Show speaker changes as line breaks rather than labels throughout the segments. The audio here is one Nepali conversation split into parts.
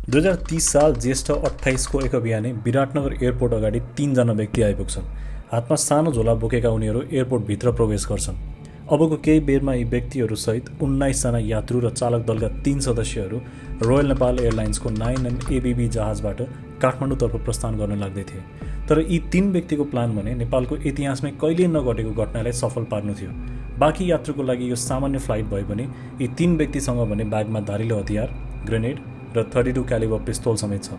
2030 साल ज्येष्ठ 28 को एक बिहानै विराटनगर एयरपोर्ट अगाडि 3 जना व्यक्ति आइपुग्छन्। हातमा सानो झोला बोकेका उनीहरू एयरपोर्टभित्र प्रवेश गर्छन्। अबको केही बेरमा यी व्यक्तिहरूसहित 19 जना यात्रु र चालक दलका 3 सदस्यहरू रोयल नेपाल एयरलाइन्सको 9M ABB जहाजबाट काठमाडौँतर्फ प्रस्थान गर्न लाग्दै थिए। तर यी 3 व्यक्तिको प्लान भने नेपालको इतिहासमै कहिल्यै नघटेको घटनालाई सफल पार्नु थियो। बाँकी यात्रुको लागि यो सामान्य फ्लाइट भए पनि यी 3 व्यक्तिसँग भने ब्यागमा धारिलो हतियार, ग्रेनेड र 32 क्यालिबर पिस्तोल समेत छ।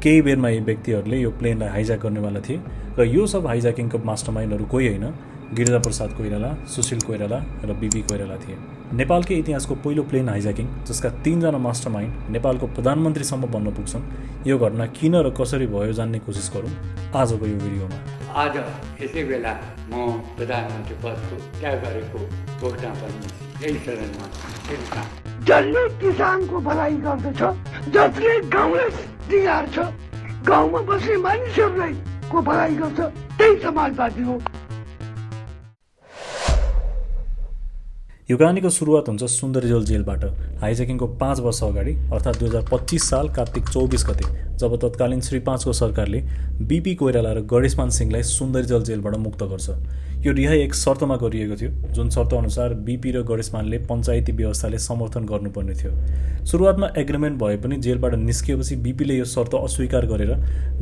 केही बेरमा यी व्यक्तिहरूले यो प्लेनलाई हाइज्याक गर्नेवाला थिए र यो सब हाइज्याकिङको मास्टरमाइन्डहरू कोही होइन, गिरिजाप्रसाद कोइराला, सुशील कोइराला र बीबी कोइराला थिए। नेपालकै इतिहासको पहिलो प्लेन हाइज्याकिङ जसका 3 जना मास्टरमाइन्ड नेपालको प्रधानमन्त्रीसम्म बन्न पुग्छन्। यो घटना किन र कसरी भयो जान्ने कोसिस गरौँ आजको यो भिडियोमा।
आज यसै बेला म प्रधानमन्त्री पदको त्याग गरेको घोषणा पनि यही सदनमा
जसले किसानको भलाइ गर्दछ, जसले गाउँलाई दिगार्छ, गाउँमा बस्ने मानिसहरूलाई को भलाइ गर्छ, त्यही समाजवादी हो।
यो कहानीको सुरुवात हुन्छ सुन्दरीजल जेलबाट हाइज्याकिङको 5 वर्ष अगाडि अर्थात् 2025 साल कार्तिक 24 गते, जब तत्कालीन श्री 5 को सरकारले बीपी कोइराला र गणेशमान सिंहलाई सुन्दरीजल जेलबाट मुक्त गर्छ। यो रिहाई एक शर्तमा गरिएको थियो, जुन शर्त अनुसार बीपी र गणेशमानले पञ्चायती व्यवस्थाले समर्थन गर्नुपर्ने थियो। सुरुवातमा एग्रिमेन्ट भए पनि जेलबाट निस्किएपछि बीपीले यो शर्त अस्वीकार गरेर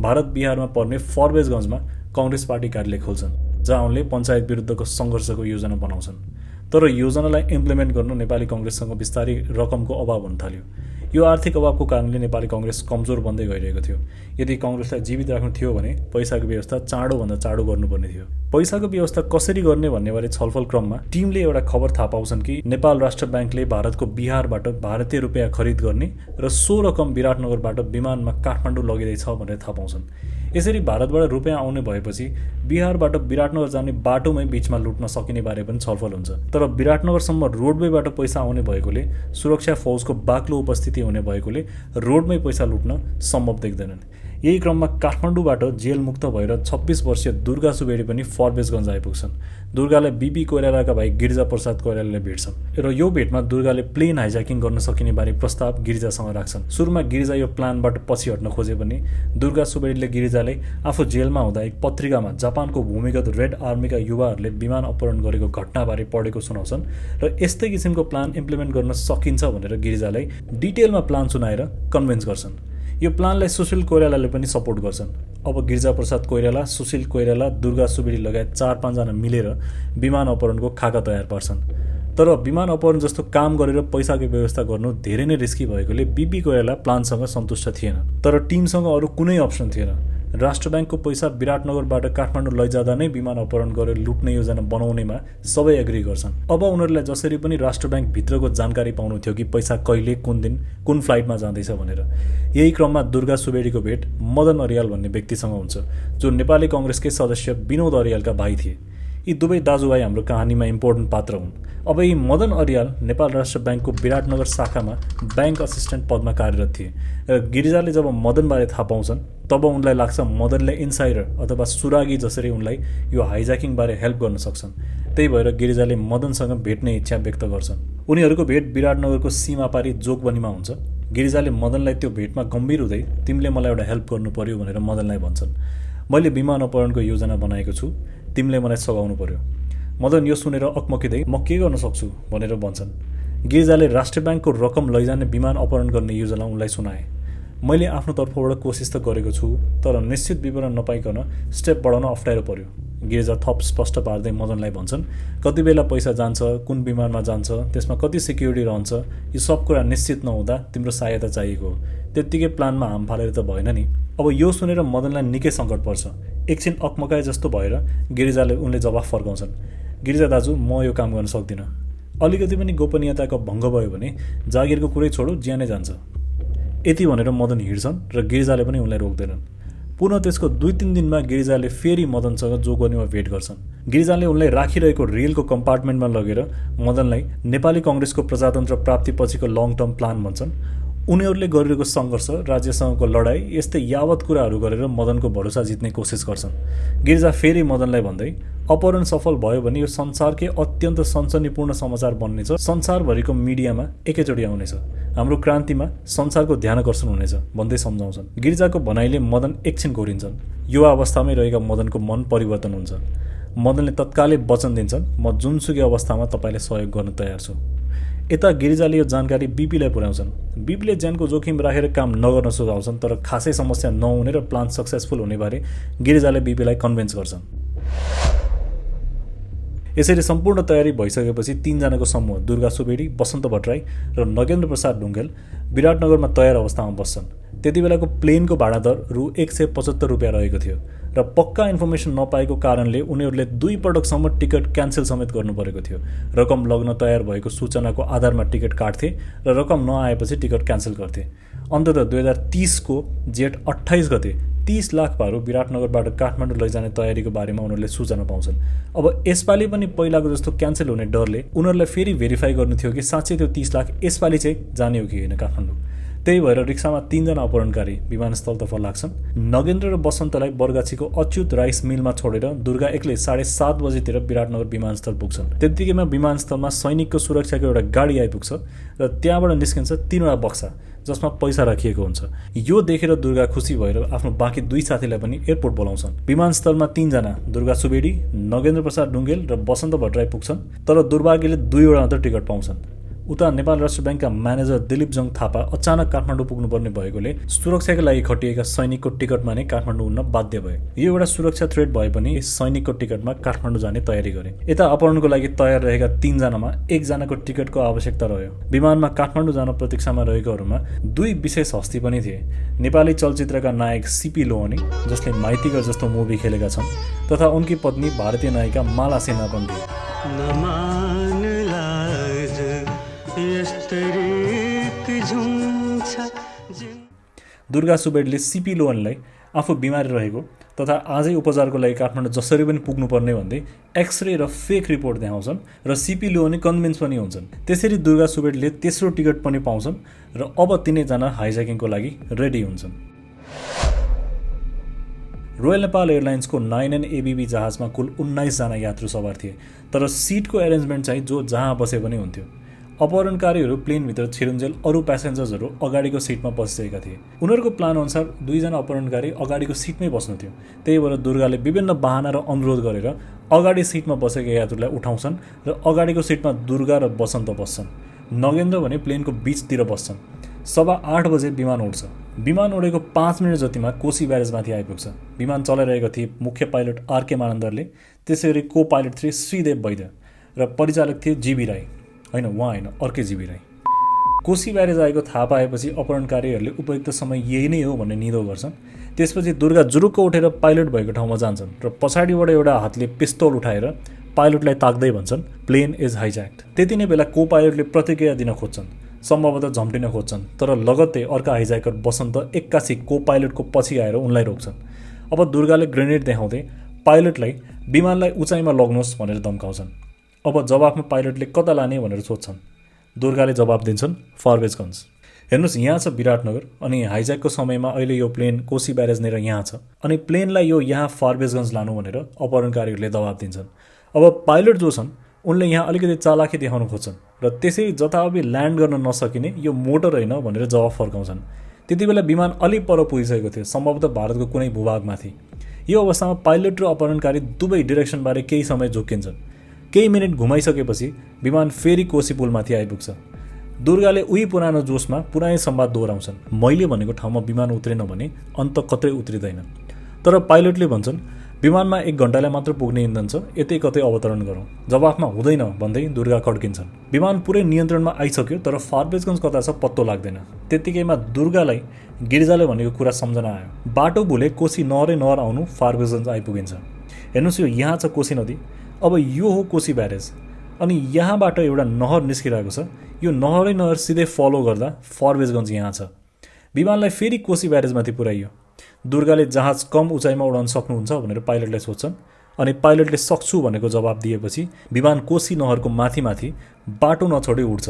भारत बिहारमा पर्ने फरबेजगञ्जमा काङ्ग्रेस पार्टी कार्यालय खोल्छन्, जहाँ उनले पञ्चायत विरुद्धको सङ्घर्षको योजना बनाउँछन्। तर योजनालाई इम्प्लिमेन्ट गर्न नेपाली काङ्ग्रेससँग बिस्तारै रकमको अभाव हुन थाल्यो। यो आर्थिक अभावको कारणले नेपाली काङ्ग्रेस कमजोर बन्दै गइरहेको थियो। यदि काङ्ग्रेसलाई जीवित राख्नु थियो भने पैसाको व्यवस्था चाँडोभन्दा चाँडो गर्नुपर्ने थियो। पैसाको व्यवस्था कसरी गर्ने भन्नेबारे छलफल क्रममा टिमले एउटा खबर थाहा पाउँछन् कि नेपाल राष्ट्र ब्याङ्कले भारतको बिहारबाट भारतीय रुपियाँ खरिद गर्ने र सो रकम विराटनगरबाट विमानमा काठमाडौँ लगिँदैछ भनेर थाहा पाउँछन्। यसरी भारतबाट रुपियाँ आउने भएपछि बिहारबाट विराटनगर जाने बाटोमै बीचमा लुट्न सकिने बारे पनि छलफल हुन्छ। तर विराटनगरसम्म रोडवेबाट पैसा आउने भएकोले, सुरक्षा फौजको बाक्लो उपस्थिति हुने भएकोले रोडमै पैसा लुट्न सम्भव देख्दैनन्। यही क्रममा काठमाडौँबाट जेल मुक्त भएर 26 वर्षीय दुर्गा सुवेडी पनि फरबेजगञ्ज आइपुग्छन्। दुर्गालाई बीबी कोइरालाका भाइ गिरिजाप्रसाद कोइरालाले भेट्छन् र यो भेटमा दुर्गाले प्लेन हाइज्याकिङ गर्न सकिने बारे प्रस्ताव गिरिजासँग राख्छन्। सुरुमा गिरिजा यो प्लानबाट पछि हट्न खोजे पनि दुर्गा सुवेडीले गिरिजाले आफू जेलमा हुँदा एक पत्रिकामा जापानको भूमिगत रेड आर्मीका युवाहरूले विमान अपहरण गरेको घटनाबारे पढेको सुनाउँछन् र यस्तै किसिमको प्लान इम्प्लिमेन्ट गर्न सकिन्छ भनेर गिरिजालाई डिटेलमा प्लान सुनाएर कन्भिन्स गर्छन्। यो प्लानलाई सुशील कोइरालाले पनि सपोर्ट गर्छन्। अब गिरिजाप्रसाद कोइराला, सुशील कोइराला, दुर्गा सुवेडी लगायत 4-5 जना मिलेर विमान अपहरणको खाका तयार पार्छन्। तर विमान अपहरण जस्तो काम गरेर पैसाको व्यवस्था गर्नु धेरै नै रिस्की भएकोले बीबी कोइराला प्लानसँग सन्तुष्ट थिएन। तर टिमसँग अरू कुनै अप्सन थिएन। राष्ट्र ब्याङ्कको पैसा विराटनगरबाट काठमाडौँ लैजाँदा नै विमान अपहरण गरेर लुट्ने योजना बनाउनेमा सबै एग्री गर्छन्। अब उनीहरूलाई जसरी पनि राष्ट्र ब्याङ्क भित्रको जानकारी पाउनु थियो कि पैसा कहिले, कुन दिन, कुन फ्लाइटमा जाँदैछ भनेर। यही क्रममा दुर्गा सुवेडीको भेट मदन अर्याल भन्ने व्यक्तिसँग हुन्छ, जो नेपाली काङ्ग्रेसकै सदस्य विनोद अर्यालका भाइ थिए। यी दुवै दाजुभाइ हाम्रो कहानीमा इम्पोर्टेन्ट पात्र हुन्। अब यी मदन अर्याल नेपाल राष्ट्र ब्याङ्कको विराटनगर शाखामा ब्याङ्क असिस्टेन्ट पदमा कार्यरत थिए र गिरिजाले जब मदनबारे थाहा पाउँछन् तब उनलाई लाग्छ मदनले इन्साइडर अथवा सुरागी जसरी उनलाई यो हाइज्याकिङबारे हेल्प गर्न सक्छन्। त्यही भएर गिरिजाले मदनसँग भेट्ने इच्छा व्यक्त गर्छन्। उनीहरूको भेट विराटनगरको सीमापारी जोगबनीमा हुन्छ। गिरिजाले मदनलाई त्यो भेटमा गम्भीर हुँदै तिमीले मलाई एउटा हेल्प गर्नु पर्यो भनेर मदनलाई भन्छन्। मैले विमान अपहरणको योजना बनाएको छु, तिमीले मलाई सघाउनु पर्यो। मदन यो सुनेर अकमकिँदै म के गर्न सक्छु भनेर भन्छन्। गिरिजाले राष्ट्र ब्याङ्कको रकम लैजाने विमान अपहरण गर्ने योजना उनलाई सुनाए। मैले आफ्नो तर्फबाट कोसिस त गरेको छु, तर निश्चित विवरण नपाइकन स्टेप बढाउन अप्ठ्यारो पर्यो। गिरिजा थप स्पष्ट पार्दै मदनलाई भन्छन्, कति बेला पैसा जान्छ, कुन विमानमा जान्छ, त्यसमा कति सिक्युरिटी रहन्छ, यो सब कुरा निश्चित नहुँदा तिम्रो सहायता चाहिएको हो। त्यत्तिकै प्लानमा हाम फालेर त भएन नि। अब यो सुनेर मदनलाई निकै सङ्कट पर्छ। एकछिन अकमकाए जस्तो भएर गिरिजाले उनले जवाफ फर्काउँछन्, गिरिजा दाजु म यो काम गर्न सक्दिनँ। अलिकति पनि गोपनीयताको भङ्ग भयो भने जागिरको कुरै छोडो, ज्यानै जान्छ। यति भनेर मदन हिँड्छन् र गिरिजाले पनि उनलाई रोक्दैनन्। पुनः त्यसको 2-3 दिनमा गिरिजाले फेरि मदनसँग जोगबनीमा भेट गर्छन्। गिरिजाले उनलाई राखिरहेको रेलको कम्पार्टमेन्टमा लगेर मदनलाई नेपाली काङ्ग्रेसको प्रजातन्त्र प्राप्ति पछिको लङ टर्म प्लान भन्छन्। उनीहरूले गरिरहेको सङ्घर्ष, राज्यसँगको लडाईँ यस्तै यावत कुराहरू गरेर मदनको भरोसा जित्ने कोसिस गर्छन्। गिरिजा फेरि मदनलाई भन्दै, अपहरण सफल भयो भने यो संसारकै अत्यन्त सनसनीपूर्ण समाचार बन्नेछ, संसारभरिको मिडियामा एकैचोटि आउनेछ, हाम्रो क्रान्तिमा संसारको ध्यानकर्षण हुनेछ भन्दै सम्झाउँछन्। गिरिजाको भनाइले मदन एकछिन घोरिन्छन्। युवा अवस्थामै रहेका मदनको मन परिवर्तन हुन्छ। मदनले तत्कालै वचन दिन्छन्, म जुनसुकै अवस्थामा तपाईँलाई सहयोग गर्न तयार छु। यता गिरिजाले यो जानकारी बीपीलाई पुर्याउँछन्। बीपीले ज्यानको जोखिम राखेर काम नगर्न सुझाउँछन्, तर खासै समस्या नहुने र प्लान सक्सेसफुल हुने बारे गिरिजाले बीपीलाई कन्भिन्स गर्छन्। यसरी सम्पूर्ण तयारी भइसकेपछि 3 जनाको समूह दुर्गा सुवेदी, बसन्त भट्टराई र नगेन्द्र प्रसाद ढुङ्गेल विराटनगरमा तयार अवस्थामा बस्छन्। त्यति बेलाको प्लेनको भाडा दर रु 175 रुपियाँ रहेको थियो र पक्का इन्फर्मेसन नपाएको कारणले उनीहरूले 2 पटकसम्म टिकट क्यान्सल समेत गर्नु परेको थियो। रकम लग्न तयार भएको सूचनाको आधारमा टिकट काट्थे र रकम नआएपछि टिकट क्यान्सल गर्थे। अन्ततः 2030 को जेठ 28 गते 30 लाख भारू विराटनगरबाट काठमाडौँ लैजाने तयारीको बारेमा उनीहरूले सूचना पाउँछन्। अब यसपालि पनि पहिलाको जस्तो क्यान्सल हुने डरले उनीहरूलाई फेरि भेरिफाई गर्नु थियो कि साँच्चै त्यो 30 लाख यसपालि चाहिँ जाने हो कि होइन काठमाडौँ। त्यही भएर रिक्सामा 3 जना अपहरणकारी विमानस्थलतर्फ लाग्छन्। नगेन्द्र र बसन्तलाई बरगाछीको अच्युत राइस मिलमा छोडेर दुर्गा एक्लै 7:30 बजेतिर विराटनगर विमानस्थल पुग्छन्। त्यतिकैमा विमानस्थलमा सैनिकको सुरक्षाको एउटा गाडी आइपुग्छ र त्यहाँबाट निस्किन्छ 3वटा बक्सा जसमा पैसा राखिएको हुन्छ। यो देखेर दुर्गा खुसी भएर आफ्नो बाँकी 2 साथीलाई पनि एयरपोर्ट बोलाउँछन्। विमानस्थलमा 3 जना दुर्गा सुवेदी, नगेन्द्र प्रसाद ढुङ्गेल र बसन्त भट्टराई पुग्छन्, तर दुर्भाग्यले 2वटा मात्र टिकट पाउँछन्। उता नेपाल राष्ट्र ब्याङ्कका म्यानेजर दिलीप जङ थापा अचानक काठमाडौँ पुग्नुपर्ने भएकोले सुरक्षाका लागि खटिएका सैनिकको टिकटमा नै काठमाडौँ उड्न बाध्य भए। यो एउटा सुरक्षा थ्रेट भए पनि यस सैनिकको टिकटमा काठमाडौँ जाने तयारी गरे। यता अपहरणको लागि तयार रहेका 3 जनामा 1 जनाको टिकटको आवश्यकता रह्यो। विमानमा काठमाडौँ जान प्रतीक्षामा रहेकोहरूमा 2 विशेष हस्ती पनि थिए। नेपाली चलचित्रका नायक सीपी लोहनी, जसले माइतीघर जस्तो मुभी खेलेका छन्, तथा उनकी पत्नी भारतीय नायिका माला सिन्हा पनि थिए। दुर्गा सुवेदीले सीपी लोहनीलाई आफू बिमारी रहेको तथा आजै उपचारको लागि काठमाडौँ जसरी पनि पुग्नुपर्ने भन्दै एक्सरे र फेक रिपोर्ट देखाउँछन् र सीपी लोहनी कन्भिन्स पनि हुन्छन्। त्यसरी दुर्गा सुवेदीले तेस्रो टिकट पनि पाउँछन् र अब 3 जना हाइज्याकिङको लागि रेडी हुन्छन्। रोयल नेपाल एयरलाइन्सको 9N ABB जहाजमा कुल 19 जना यात्रु सवार थिए, तर सिटको एरेन्जमेन्ट चाहिँ जो जहाँ बसे पनि हुन्थ्यो। अपहरणकारीहरू प्लेनभित्र छिरुन्जेल अरू प्यासेन्जर्सहरू अगाडिको सिटमा बसिसकेका थिए। उनीहरूको प्लान अनुसार 2 जना अपहरणकारी अगाडिको सिटमै बस्नु थियो। त्यही भएर दुर्गाले विभिन्न बहाना र अनुरोध गरेर अगाडि सिटमा बसेका यात्रुलाई उठाउँछन् र अगाडिको सिटमा दुर्गा र बसन्त बस्छन्। नगेन्द्र भने प्लेनको बीचतिर बस्छन्। 8:15 बजे विमान उड्छ। विमान उडेको 5 मिनट जतिमा कोशी ब्यारेजमाथि आइपुग्छ। विमान चलाइरहेका थिए मुख्य पाइलट आरके मानन्दरले, त्यसैगरी को पाइलट थिए श्रीदेव वैद्य र परिचालक थिए जीबी राई। होइन, उहाँ होइन, अर्कै जीबी राई। कोशी ब्यारेज आएको थाहा पाएपछि अपहरणकारीहरूले उपयुक्त समय यही नै हो भन्ने निदो गर्छन्। त्यसपछि दुर्गा जुरुक्क उठेर पाइलट भएको ठाउँमा जान्छन् र पछाडिबाट एउटा हातले पिस्तोल उठाएर पाइलटलाई ताक्दै भन्छन्, प्लेन इज हाइज्याक्ड। त्यति नै बेला को पाइलटले प्रतिक्रिया दिन खोज्छन्, सम्भवतः झम्टिन खोज्छन्, तर लगत्तै अर्का हाइज्याकर बसन्त एक्कासी को पाइलटको पछि आएर उनलाई रोक्छन्। अब दुर्गाले ग्रेनेड देखाउँदै पाइलटलाई विमानलाई उचाइमा लग्नुहोस् भनेर धम्काउँछन्। अब जवाफमा पाइलटले कता लाने भनेर सोध्छन्। दुर्गाले जवाब दिन्छन्, फारबेजगञ्ज। हेर्नुहोस्, यहाँ छ विराटनगर अनि हाइज्याकको समयमा अहिले यो प्लेन कोशी ब्यारेजनेर यहाँ छ अनि प्लेनलाई यो यहाँ फारबेजगञ्ज लानु भनेर अपहरणकारीहरूले दबाब दिन्छन्। अब पाइलट जो छन् उनले यहाँ अलिकति चालाखी देखाउन खोज्छन् र त्यसै जताबी ल्यान्ड गर्न नसकिने यो मोटर होइन भनेर जवाफ फर्काउँछन्। त्यति बेला विमान अलि पर पुगिसकेको थियो, सम्भवतः भारतको कुनै भूभागमाथि। यो अवस्थामा पाइलट र अपहरणकारी दुवै डिरेक्सनबारे केही समय झुक्किन्छन्। केही मिनट घुमाइसकेपछि विमान फेरि कोशी पुलमाथि आइपुग्छ। दुर्गाले उही पुरानो जोसमा पुरानै संवाद दोहोऱ्याउँछन्, मैले भनेको ठाउँमा विमान उत्रेन भने अन्त कतै उत्रिँदैन। तर पाइलटले भन्छन्, विमानमा 1 घण्टालाई मात्र पुग्ने इन्धन छ, यतै कतै अवतरण गरौँ। जवाफमा हुँदैन भन्दै दुर्गा खड्किन्छन्। विमान पुरै नियन्त्रणमा आइसक्यो, तर फारबेजगञ्ज कता छ पत्तो लाग्दैन। त्यतिकैमा दुर्गालाई गिरिजाले भनेको कुरा सम्झना आयो। बाटो भुले कोशी नहरै नहर आउनु फारबेजगञ्ज आइपुगिन्छ। हेर्नुहोस्, यो यहाँ छ कोशी नदी, अब यो हो कोशी ब्यारेज अनि यहाँबाट एउटा नहर निस्किरहेको छ। यो नहरै नहर सिधै फलो गर्दा फारबेजगञ्ज यहाँ छ। विमानलाई फेरि कोशी ब्यारेजमाथि पुर्याइयो। दुर्गाले जहाज कम उचाइमा उडाउन सक्नुहुन्छ भनेर पाइलटलाई सोध्छन् अनि पाइलटले सक्छु भनेको जवाब दिएपछि विमान कोशी नहरको माथि बाटो नछोडी उड्छ।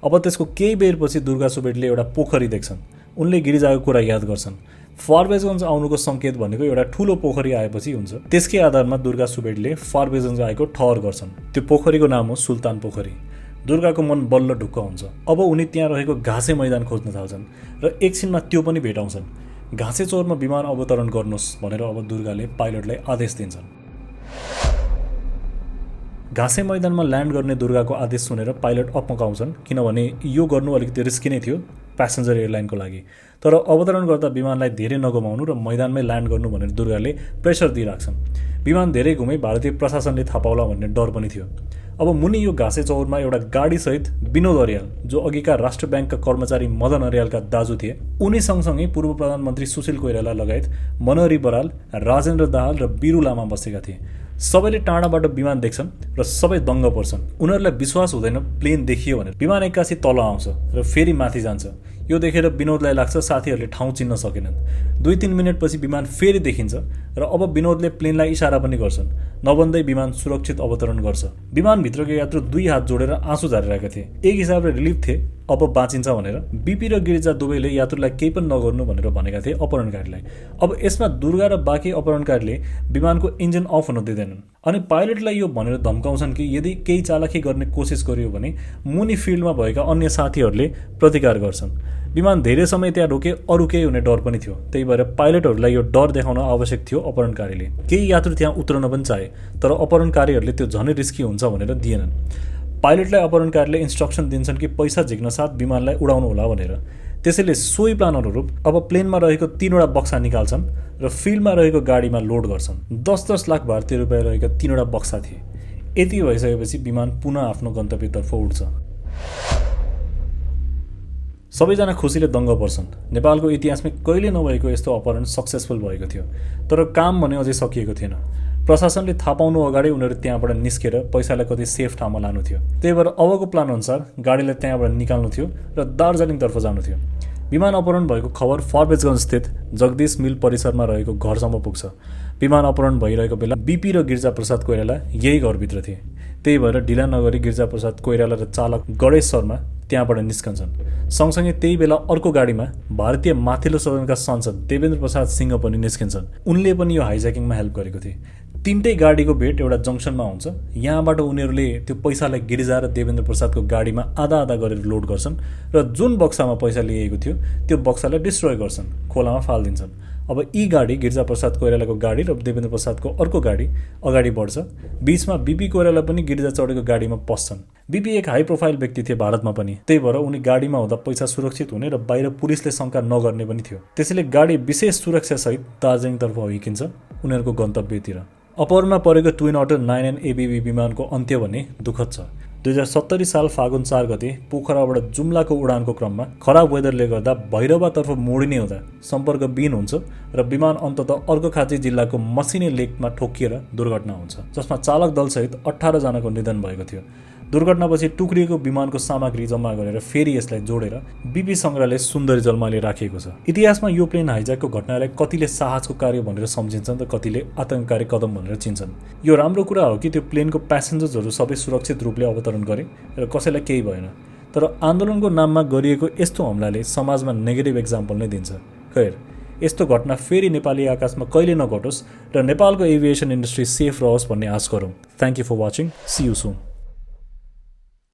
अब त्यसको केही बेरपछि दुर्गा सुवेदीले एउटा पोखरी देख्छन्। उनले गिरिजाको कुरा याद गर्छन्। फारबेजगञ्ज आउनुको सङ्केत भनेको एउटा ठूलो पोखरी आएपछि हुन्छ। त्यसकै आधारमा दुर्गा सुवेदीले फारबेजगञ्ज आएको ठहर गर्छन्। त्यो पोखरीको नाम हो सुल्तान पोखरी। दुर्गाको मन बल्ल ढुक्क हुन्छ। अब उनी त्यहाँ रहेको घाँसे मैदान खोज्न थाल्छन् र एकछिनमा त्यो पनि भेटाउँछन्। घाँसे चौरमा विमान अवतरण गर्नुहोस् भनेर अब दुर्गाले पाइलटलाई आदेश दिन्छन्। घाँसे मैदानमा ल्यान्ड गर्ने दुर्गाको आदेश सुनेर पाइलट अपमकाउँछन्, किनभने यो गर्नु अलिकति रिस्की नै थियो प्यासेन्जर एयरलाइनको लागि। तर अवतरण गर्दा विमानलाई धेरै नगुमाउनु र मैदानमै ल्यान्ड गर्नु भनेर दुर्गाले प्रेसर दिइराख्छन्। विमान धेरै घुमै भारतीय प्रशासनले थाहा पाउला भन्ने डर पनि थियो। अब मुनि यो घाँसे चौरमा एउटा गाडीसहित विनोद अर्याल, जो अघिका राष्ट्र ब्याङ्कका कर्मचारी मदन अर्यालका दाजु थिए, उनी सँगसँगै पूर्व प्रधानमन्त्री सुशील कोइराला लगायत मनहरी बराल, राजेन्द्र दाहाल र बिरु लामा बसेका थिए। सबैले टाढाबाट विमान देख्छन् र सबै दङ्ग पर्छन्। उनीहरूलाई विश्वास हुँदैन प्लेन देखियो भनेर। विमान एक्कासी तल आउँछ र फेरि माथि जान्छ। यो देखेर विनोदलाई लाग्छ साथीहरूले ठाउँ चिन्न सकेनन्। 2-3 मिनटपछि विमान फेरि देखिन्छ र अब विनोदले प्लेनलाई इसारा पनि गर्छन्। नभन्दै विमान सुरक्षित अवतरण गर्छ। विमानभित्रका यात्रु 2 हात जोडेर आँसु झारिरहेका थिए। एक हिसाबले रिलिफ थिए अब बाँचिन्छ भनेर। बीपी र गिरिजा दुवैले यात्रुलाई केही पनि नगर्नु भनेर भनेका थिए अपहरणकारीलाई। अब यसमा दुर्गा र बाँकी अपहरणकारीले विमानको इन्जिन अफ हुन दिँदैनन् अनि पाइलटलाई यो भनेर धम्काउँछन् कि यदि केही चालाकी गर्ने कोसिस गरियो भने मुनि फिल्डमा भएका अन्य साथीहरूले प्रतिकार गर्छन्। विमान धेरै समय त्यहाँ रोके, अरू केही हुने डर पनि थियो। त्यही भएर पाइलटहरूलाई यो डर देखाउन आवश्यक थियो अपहरणकारीले। केही यात्रु त्यहाँ उत्रन पनि चाहे, तर अपहरणकारीहरूले त्यो झनै रिस्की हुन्छ भनेर दिएनन्। पाइलटलाई अपहरणकारीले इन्स्ट्रक्सन दिन्छन् कि पैसा झिक्न साथ विमानलाई उडाउनु होला भनेर। त्यसैले सोही प्लान अनुरूप अब प्लेनमा रहेको 3वटा बक्सा निकाल्छन् र फिल्डमा रहेको गाडीमा लोड गर्छन्। 10-10 लाख भारतीय रुपियाँ रहेका 3वटा बक्सा थिए। यति भइसकेपछि विमान पुनः आफ्नो गन्तव्यतर्फ उड्छ। सबैजना खुसीले दङ्ग पर्छन्। नेपालको इतिहासमै कहिले नभएको यस्तो अपहरण सक्सेसफुल भएको थियो। तर काम भने अझै सकिएको थिएन। प्रशासनले थाहा पाउनु अगाडि उनीहरू त्यहाँबाट निस्केर पैसालाई कतै सेफ ठाउँमा लानु थियो। त्यही भएर अबको प्लान अनुसार गाडीलाई त्यहाँबाट निकाल्नु थियो र दार्जिलिङतर्फ जानु थियो। विमान अपहरण भएको खबर फारबेजगञ्ज स्थित जगदीश मिल परिसरमा रहेको घरसम्म पुग्छ। विमान अपहरण भइरहेको बेला बीपी र गिरिजाप्रसाद कोइराला यही घरभित्र थिए। त्यही भएर ढिला नगरी गिरिजाप्रसाद कोइराला र चालक गणेश शर्मा त्यहाँबाट निस्कन्छन्। सँगसँगै त्यही बेला अर्को गाडीमा भारतीय माथिल्लो सदनका सांसद देवेन्द्र प्रसाद सिंह पनि निस्किन्छन्। उनले पनि यो हाइज्याकिङमा हेल्प गरेको थिए। तीनटै गाडीको भेट एउटा जङ्सनमा हुन्छ। यहाँबाट उनीहरूले त्यो पैसालाई गिरिजा र देवेन्द्र प्रसादको गाडीमा आधा आधा गरेर लोड गर्छन् र जुन बक्सामा पैसा लिएको थियो त्यो बक्सालाई डिस्ट्रोय गर्छन्, खोलामा फालिदिन्छन्। अब यी गाडी गिरिजा प्रसाद कोइरालाको गाडी र देवेन्द्र प्रसादको अर्को गाडी अगाडि बढ्छ। बीचमा बीपी कोइराला पनि गिरिजा चढेको गाडीमा पस्छन्। बीपी एक हाई प्रोफाइल व्यक्ति थिए भारतमा पनि। त्यही भएर उनी गाडीमा हुँदा पैसा सुरक्षित हुने र बाहिर पुलिसले शङ्का नगर्ने पनि थियो। त्यसैले गाडी विशेष सुरक्षासहित दार्जिलिङतर्फ हिँड्किन्छ उनीहरूको गन्तव्यतिर। अपहरणमा परेको ट्विन अटर 9N ABB विमानको अन्त्य भने दुःखद छ। 2070 साल फागुन 4 गते पोखराबाट जुम्लाको उडानको क्रममा खराब वेदरले गर्दा भैरवातर्फ मोडिने हुँदा सम्पर्क विहीन हुन्छ र विमान अन्ततः अर्घाखाँची जिल्लाको मसिने लेकमा ठोकिएर दुर्घटना हुन्छ, जसमा चालक दलसहित 18 जनाको निधन भएको थियो। दुर्घटनापछि टुक्रिएको विमानको सामग्री जम्मा गरेर फेरि यसलाई जोडेर बीपी सङ्ग्रहालय सुन्दरी जलमाले राखिएको छ। इतिहासमा यो प्लेन हाइज्याकको घटनालाई कतिले साहसको कार्य भनेर सम्झिन्छन् त कतिले आतङ्ककारी कदम भनेर चिन्छन्। यो राम्रो कुरा हो कि त्यो प्लेनको प्यासेन्जर्सहरू सबै सुरक्षित रूपले अवतरण गरे र कसैलाई केही भएन। तर आन्दोलनको नाममा गरिएको यस्तो हमलाले समाजमा नेगेटिभ एक्जाम्पल नै दिन्छ। खैर, यस्तो घटना फेरि नेपाली आकाशमा कहिले नघटोस् र नेपालको एभिएसन इन्डस्ट्री सेफ रहोस् भन्ने आश गरौँ। Thank you for watching. See you soon.